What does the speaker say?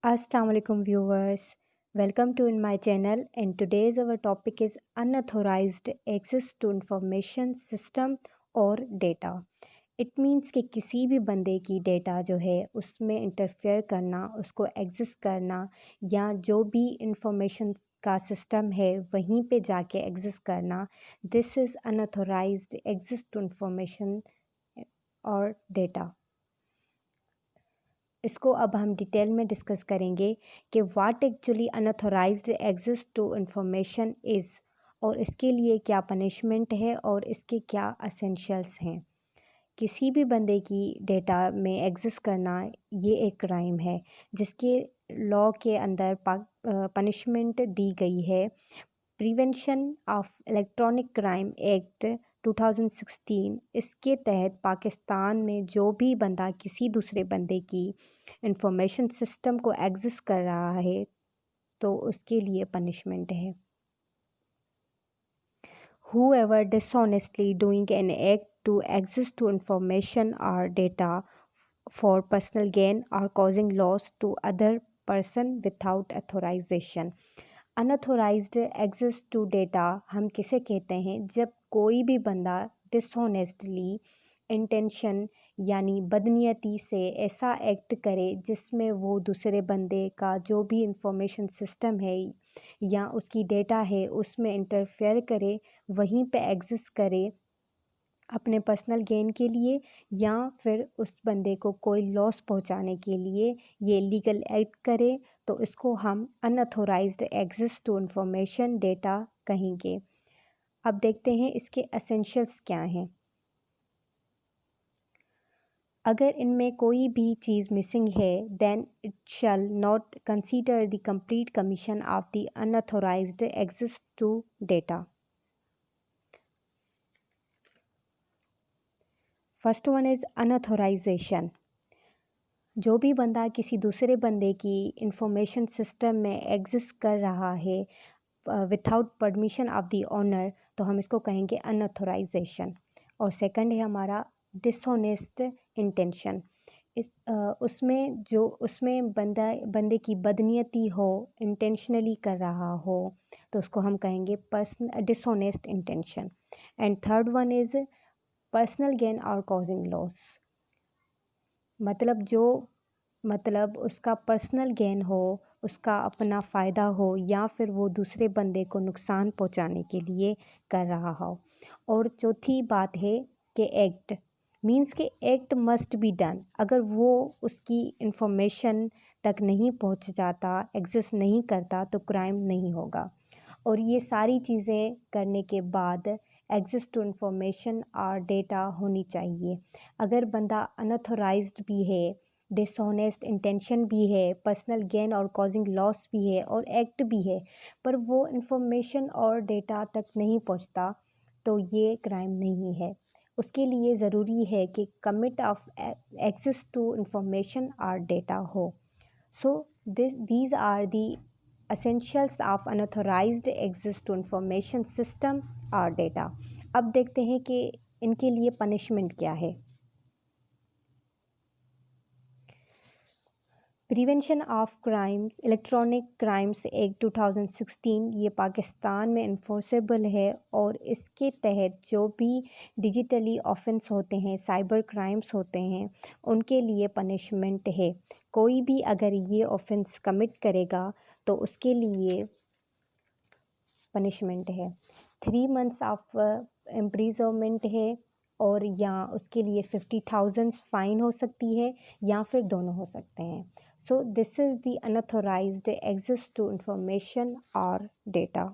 Assalamu alaikum viewers. Welcome to in my channel and today's our topic is unauthorized access to information system और data. It means कि किसी भी बंदे की data जो है उसमें इंटरफेयर करना, उसको एक्सेस करना या जो भी इंफॉर्मेशन का सिस्टम है वहीं पे जाके एक्सेस करना, this is unauthorised access to information और डेटा. इसको अब हम डिटेल में डिस्कस करेंगे कि what actually unauthorised access to information is और इसके लिए क्या पनिशमेंट है और इसके क्या असेंशियल्स हैं. किसी भी बंदे की डेटा में एक्सेस करना ये एक क्राइम है जिसके लॉ के अंदर पनिशमेंट दी गई है. Prevention of electronic crime act 2016, इसके तहत पाकिस्तान में जो भी बंदा किसी दूसरे बंदे की इंफॉर्मेशन सिस्टम को एक्सेस कर रहा है तो उसके लिए पनिशमेंट है. Whoever dishonestly doing an act to access to information or data for personal gain or causing loss to other person without authorization. Unauthorised access to data हम किसे कहते हैं? जब कोई भी बंदा डिसऑनेस्टली इंटेंशन यानी बदनीयती से ऐसा एक्ट करे जिसमें वो दूसरे बंदे का जो भी इंफॉर्मेशन सिस्टम है या उसकी डेटा है उसमें इंटरफेयर करे, वहीं पे एक्सेस करे अपने पर्सनल गेन के लिए या फिर उस बंदे को कोई लॉस पहुंचाने के लिए ये लीगल एक्ट करे, तो इसको हम unauthorised access to information data कहेंगे. अब देखते हैं इसके एसेंशियल्स क्या हैं. अगर इनमें कोई भी चीज़ मिसिंग है then it shall not consider the complete commission of the unauthorised access to data. First one is unauthorisation. जो भी बंदा किसी दूसरे बंदे की इंफॉर्मेशन सिस्टम में एक्सेस कर रहा है without permission of the owner, तो हम इसको कहेंगे अनऑथोराइजेशन. और सेकंड है हमारा डिसऑनेस्ट इंटेंशन. उसमें बंदे की बदनीयती हो, इंटेंशनली कर रहा हो, तो उसको हम कहेंगे dishonest intention. And third one is personal gain और कॉजिंग लॉस. मतलब उसका पर्सनल गेन हो, उसका अपना फ़ायदा हो या फिर वो दूसरे बंदे को नुकसान पहुंचाने के लिए कर रहा हो. और चौथी बात है कि एक्ट मीन्स के एक्ट मस्ट बी डन. अगर वो उसकी इंफॉर्मेशन तक नहीं पहुंच जाता, एक्सेस नहीं करता, तो क्राइम नहीं होगा. और ये सारी चीज़ें करने के बाद एक्सेस टू इंफॉर्मेशन और डेटा होनी चाहिए. अगर बंदा अनऑथोराइज्ड भी है, डिसऑनेस्ट इंटेंशन भी है, पर्सनल गेन और कॉजिंग लॉस भी है और एक्ट भी है, पर वो इंफॉर्मेशन और डेटा तक नहीं पहुंचता, तो ये क्राइम नहीं है. उसके लिए ज़रूरी है कि commit of access to information और डेटा हो. So these are the essentials of unauthorized access to information system और डेटा. अब देखते हैं कि इनके लिए पनिशमेंट क्या है. Prevention of crimes electronic crimes act 2016 ये पाकिस्तान में इन्फोर्सेबल है और इसके तहत जो भी डिजिटली ऑफेंस होते हैं, साइबर क्राइम्स होते हैं, उनके लिए पनिशमेंट है. कोई भी अगर ये ऑफेंस कमिट करेगा तो उसके लिए पनिशमेंट है. 3 months ऑफ इम्प्रिजनमेंट है और या उसके लिए 50,000 फ़ाइन हो सकती है या फिर दोनों हो सकते हैं. So this is the unauthorised access to information और डेटा.